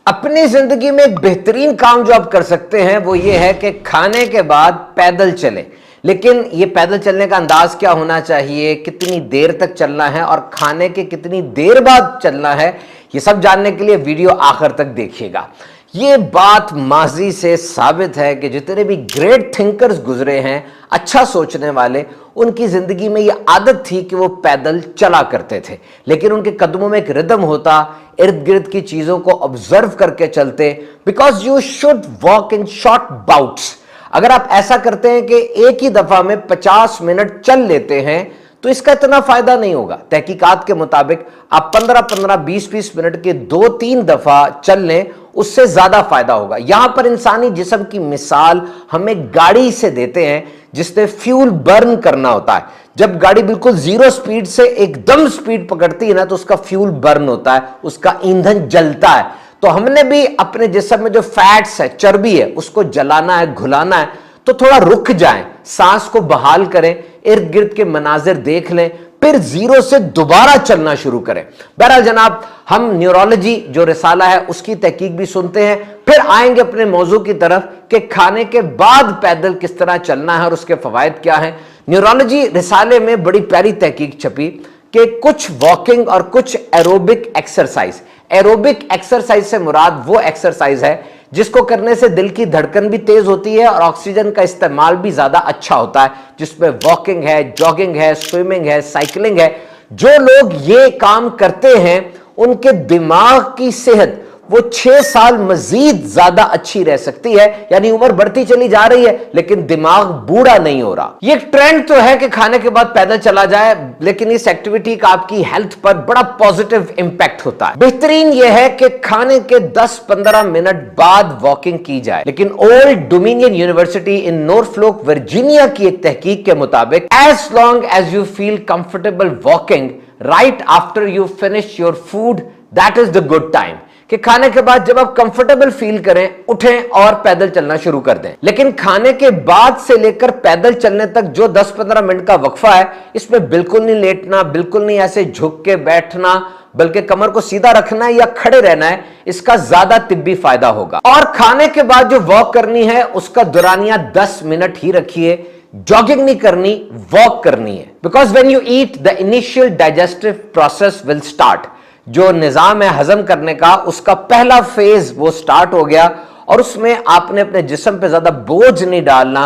अपनी जिंदगी में एक बेहतरीन काम जो आप कर सकते हैं वो ये है कि खाने के बाद पैदल चलें। लेकिन ये पैदल चलने का अंदाज क्या होना चाहिए, कितनी देर तक चलना है और खाने के कितनी देर बाद चलना है, ये सब जानने के लिए वीडियो आखिर तक देखिएगा। ये बात माजी से साबित है कि जितने भी ग्रेट थिंकर्स गुजरे हैं, अच्छा सोचने वाले, उनकी जिंदगी में ये आदत थी कि वो पैदल चला करते थे। लेकिन उनके कदमों में एक रिदम होता, इर्द गिर्द की चीजों को ऑब्जर्व करके चलते। Because you should walk in short bouts. अगर आप ऐसा करते हैं कि एक ही दफा में 50 मिनट चल लेते हैं तो इसका इतना फायदा नहीं होगा। तहकीकात के मुताबिक आप 15-15, 20-20 मिनट के 2-3 दफा चल लें, उससे ज्यादा फायदा होगा। यहां पर इंसानी जिस्म की मिसाल हमें गाड़ी से देते हैं जिसने फ्यूल बर्न करना होता है। जब गाड़ी बिल्कुल जीरो स्पीड से एकदम स्पीड पकड़ती है ना, तो उसका फ्यूल बर्न होता है, उसका ईंधन जलता है। तो हमने भी अपने जिस्म में जो फैट्स है, चर्बी है, उसको जलाना है, घुलाना है। तो थोड़ा रुक जाएं, सांस को बहाल करें, इर्द गिर्द के मनाजिर देख लें, फिर जीरो से दोबारा चलना शुरू करें। बहरहाल जनाब, हम न्यूरोलॉजी जो रिसाला है उसकी तहकीक भी सुनते हैं, फिर आएंगे अपने मौजू की तरफ कि खाने के बाद पैदल किस तरह चलना है और उसके फवायद क्या हैं। न्यूरोलॉजी रिसाले में बड़ी प्यारी तहकीक छपी कि कुछ वॉकिंग और कुछ एरोबिक एक्सरसाइज। एरोबिक एक्सरसाइज से मुराद वो एक्सरसाइज है जिसको करने से दिल की धड़कन भी तेज होती है और ऑक्सीजन का इस्तेमाल भी ज्यादा अच्छा होता है, जिसमें वॉकिंग है, जॉगिंग है, स्विमिंग है, साइकिलिंग है। जो लोग ये काम करते हैं उनके दिमाग की सेहत वो 6 साल मजीद ज्यादा अच्छी रह सकती है। यानी उम्र बढ़ती चली जा रही है लेकिन दिमाग बूढ़ा नहीं हो रहा। ये ट्रेंड तो है कि खाने के बाद पैदल चला जाए, लेकिन इस एक्टिविटी का आपकी हेल्थ पर बड़ा पॉजिटिव इंपैक्ट होता है। बेहतरीन यह है कि खाने के 10-15 मिनट बाद वॉकिंग की जाए। लेकिन old dominion university in Norfolk Virginia की एक तहकीक के मुताबिक as long as you feel comfortable walking right after you finish your food, that is the good time. कि खाने के बाद जब आप कंफर्टेबल फील करें, उठें और पैदल चलना शुरू कर दें। लेकिन खाने के बाद से लेकर पैदल चलने तक जो 10-15 मिनट का वक्फा है, इसमें बिल्कुल नहीं लेटना, बिल्कुल नहीं ऐसे झुक के बैठना, बल्कि कमर को सीधा रखना है या खड़े रहना है। इसका ज्यादा तिब्बी फायदा होगा। और खाने के बाद जो वॉक करनी है उसका दुरानिया 10 मिनट ही रखिए। जॉगिंग नहीं करनी, वॉक करनी है। Because when you eat the initial digestive process will start. जो निजाम है हजम करने का, उसका पहला फेज वो स्टार्ट हो गया और उसमें आपने अपने जिस्म पे ज्यादा बोझ नहीं डालना।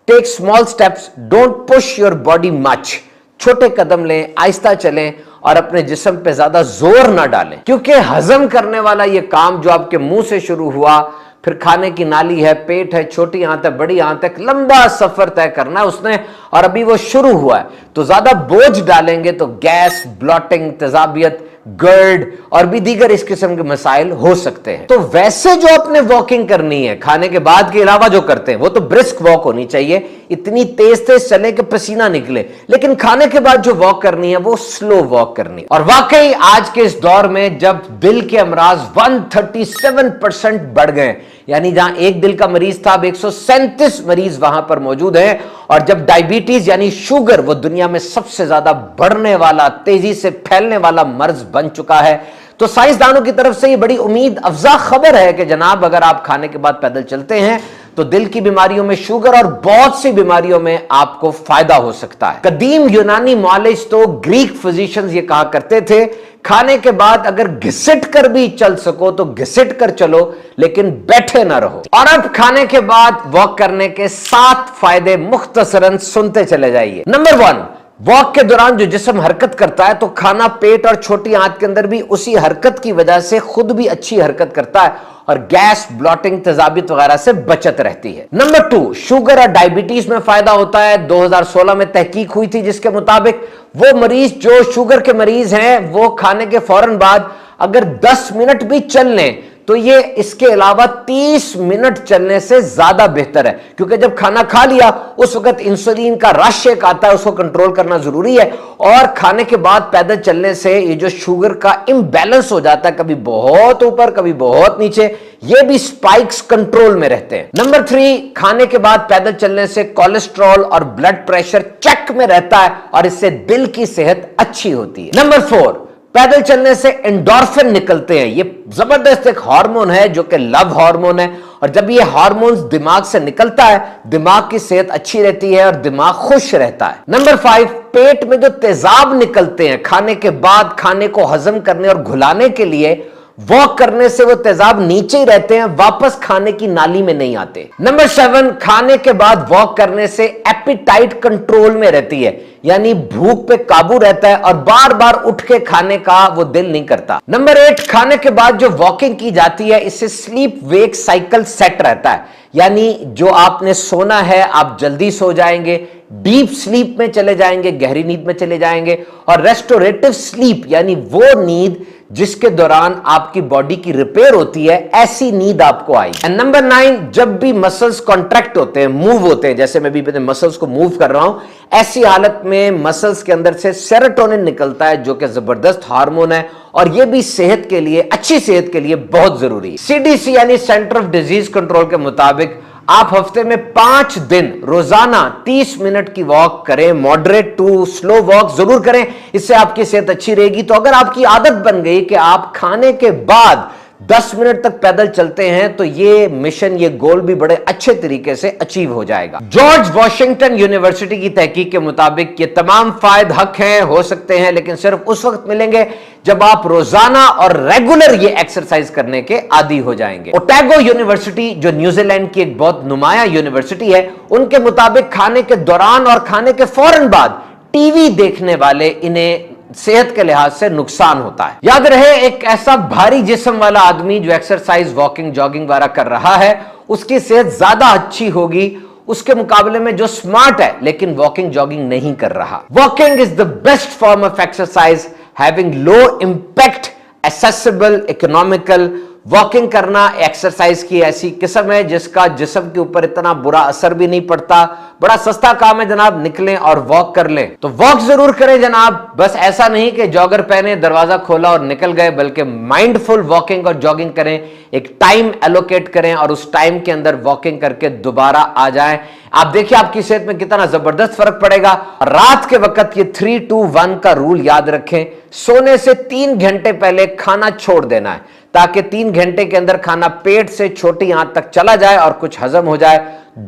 Take small steps, don't push your body much. छोटे कदम लें, आहिस्ता चलें और अपने जिस्म पे ज्यादा जोर ना डालें, क्योंकि हजम करने वाला ये काम जो आपके मुंह से शुरू हुआ, फिर खाने की नाली है, पेट है, छोटी आंत है, बड़ी आंत है, लंबा सफर तय करना है उसने, और अभी वो शुरू हुआ है। तो ज्यादा बोझ डालेंगे तो गैस, ब्लॉटिंग, तेजाबियत, गर्ड और भी दीगर इस किस्म के मसाइल हो सकते हैं। तो वैसे जो आपने वॉकिंग करनी है खाने के बाद के अलावा जो करते हैं, वो तो ब्रिस्क वॉक होनी चाहिए, इतनी तेज तेज चले कि पसीना निकले। लेकिन खाने के बाद जो वॉक करनी है वो स्लो वॉक करनी। और वाकई आज के इस दौर में जब दिल के अमराज 137% बढ़ गए, यानी जहां एक दिल का मरीज था, अब 137 मरीज वहां पर मौजूद हैं। और जब डायबिटीज यानी शुगर वो दुनिया में सबसे ज्यादा बढ़ने वाला, तेजी से फैलने वाला मर्ज बन चुका है, तो साइंसदानों की तरफ से ये बड़ी उम्मीद अफजा खबर है कि जनाब अगर आप खाने के बाद पैदल चलते हैं तो दिल की बीमारियों में, शुगर और बहुत सी बीमारियों में आपको फायदा हो सकता है। कदीम यूनानी मॉलेज तो ग्रीक फिजिशियंस ये कहा करते थे, खाने के बाद अगर घिसट कर भी चल सको तो घिसट कर चलो, लेकिन बैठे ना रहो। और अब खाने के बाद वॉक करने के 7 फायदे मुख्तसरन सुनते चले जाइए। नंबर 1, वॉक के दौरान जो जिस्म हरकत करता है तो खाना पेट और छोटी आंत के अंदर भी उसी हरकत की वजह से खुद भी अच्छी हरकत करता है और गैस, ब्लॉटिंग, तेजाबियत वगैरह से बचत रहती है। नंबर 2, शुगर और डायबिटीज में फायदा होता है। 2016 में तहकीक हुई थी जिसके मुताबिक वो मरीज जो शुगर के मरीज हैं वो खाने के फौरन बाद अगर 10 मिनट भी चल लें तो ये इसके अलावा 30 मिनट चलने से ज्यादा बेहतर है, क्योंकि जब खाना खा लिया उस वक्त इंसुलिन का रश एक आता है, उसको कंट्रोल करना जरूरी है। और खाने के बाद पैदल चलने से ये जो शुगर का इम्बैलेंस हो जाता है, कभी बहुत ऊपर कभी बहुत नीचे, ये भी स्पाइक्स कंट्रोल में रहते हैं। नंबर 3, खाने के बाद पैदल चलने से कोलेस्ट्रॉल और ब्लड प्रेशर चेक में रहता है और इससे दिल की सेहत अच्छी होती है। नंबर 4, पैदल चलने से एंडोर्फिन निकलते हैं। ये जबरदस्त एक हार्मोन है जो कि लव हार्मोन है, और जब ये हार्मोन दिमाग से निकलता है, दिमाग की सेहत अच्छी रहती है और दिमाग खुश रहता है। नंबर 5, पेट में जो तेजाब निकलते हैं खाने के बाद, खाने को हजम करने और घुलाने के लिए वॉक करने से वो तेजाब नीचे ही रहते हैं, वापस खाने की नाली में नहीं आते। नंबर 7, खाने के बाद वॉक करने से एपिटाइट कंट्रोल में रहती है, यानी भूख पे काबू रहता है और बार बार उठ के खाने का वो दिल नहीं करता। नंबर 8, खाने के बाद जो वॉकिंग की जाती है, इससे स्लीप वेक साइकिल सेट रहता है, यानी जो आपने सोना है आप जल्दी सो जाएंगे, डीप स्लीप में चले जाएंगे, गहरी नींद में चले जाएंगे, और रेस्टोरेटिव स्लीप यानी वो नींद जिसके दौरान आपकी बॉडी की रिपेयर होती है, ऐसी नींद आपको आई। एंड नंबर 9, जब भी मसल्स कॉन्ट्रैक्ट होते हैं, मूव होते हैं, जैसे मैं भी अपने मसल्स को मूव कर रहा हूं, ऐसी हालत में मसल्स के अंदर से सेरोटोनिन निकलता है जो कि जबरदस्त हार्मोन है, और यह भी सेहत के लिए, अच्छी सेहत के लिए बहुत जरूरी है। सीडीसी यानी सेंटर ऑफ डिजीज कंट्रोल के मुताबिक आप हफ्ते में 5 दिन रोजाना 30 मिनट की वॉक करें, मॉडरेट टू स्लो वॉक जरूर करें, इससे आपकी सेहत अच्छी रहेगी। तो अगर आपकी आदत बन गई कि आप खाने के बाद 10 मिनट तक पैदल चलते हैं, तो ये मिशन, ये गोल भी बड़े अच्छे तरीके से अचीव हो जाएगा। जॉर्ज वॉशिंगटन यूनिवर्सिटी की तहकीक के मुताबिक ये तमाम फायदे हक हैं, हो सकते हैं, लेकिन सिर्फ उस वक्त मिलेंगे जब आप रोजाना और रेगुलर ये एक्सरसाइज करने के आदी हो जाएंगे। ओटैगो यूनिवर्सिटी, जो न्यूजीलैंड की एक बहुत नुमाया यूनिवर्सिटी है, उनके मुताबिक खाने के दौरान और खाने के फौरन बाद टीवी देखने वाले इन्हें सेहत के लिहाज से नुकसान होता है। याद रहे, एक ऐसा भारी जिस्म वाला आदमी जो एक्सरसाइज, वॉकिंग, जॉगिंग वगैरह कर रहा है, उसकी सेहत ज्यादा अच्छी होगी उसके मुकाबले में जो स्मार्ट है लेकिन वॉकिंग, जॉगिंग नहीं कर रहा। Walking is the best form of exercise, having low impact, accessible, economical. Walking करना एक्सरसाइज की ऐसी किस्म है जिसका जिस्म के ऊपर इतना बुरा असर भी नहीं पड़ता, बड़ा सस्ता काम है जनाब, निकलें और वॉक कर लें। तो वॉक जरूर करें जनाब, बस ऐसा नहीं कि जॉगर पहने, दरवाजा खोला और निकल गए, बल्कि माइंडफुल वॉकिंग और जॉगिंग करें। एक टाइम एलोकेट करें और उस टाइम के अंदर वॉकिंग करके दोबारा आ जाएं। आप देखिए आपकी सेहत में कितना जबरदस्त फर्क पड़ेगा। रात के वक्त ये 3-2-1 का रूल याद रखें, सोने से 3 घंटे पहले खाना छोड़ देना है, ताकि 3 घंटे के अंदर खाना पेट से छोटी आंत तक चला जाए और कुछ हजम हो जाए।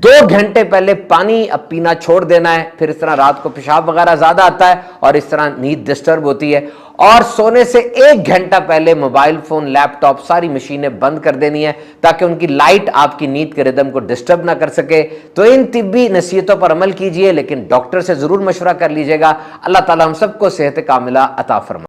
2 घंटे पहले पानी अब पीना छोड़ देना है, फिर इस तरह रात को पेशाब वगैरह ज्यादा आता है और इस तरह नींद डिस्टर्ब होती है। और सोने से 1 घंटा पहले मोबाइल फोन, लैपटॉप, सारी मशीनें बंद कर देनी है, ताकि उनकी लाइट आपकी नींद के रिदम को डिस्टर्ब ना कर सके। तो इन तिब्बी नसीहतों पर अमल कीजिए, लेकिन डॉक्टर से जरूर मशवरा कर लीजिएगा। अल्लाह ताला हम सबको सेहत कामिला अता फरमाए।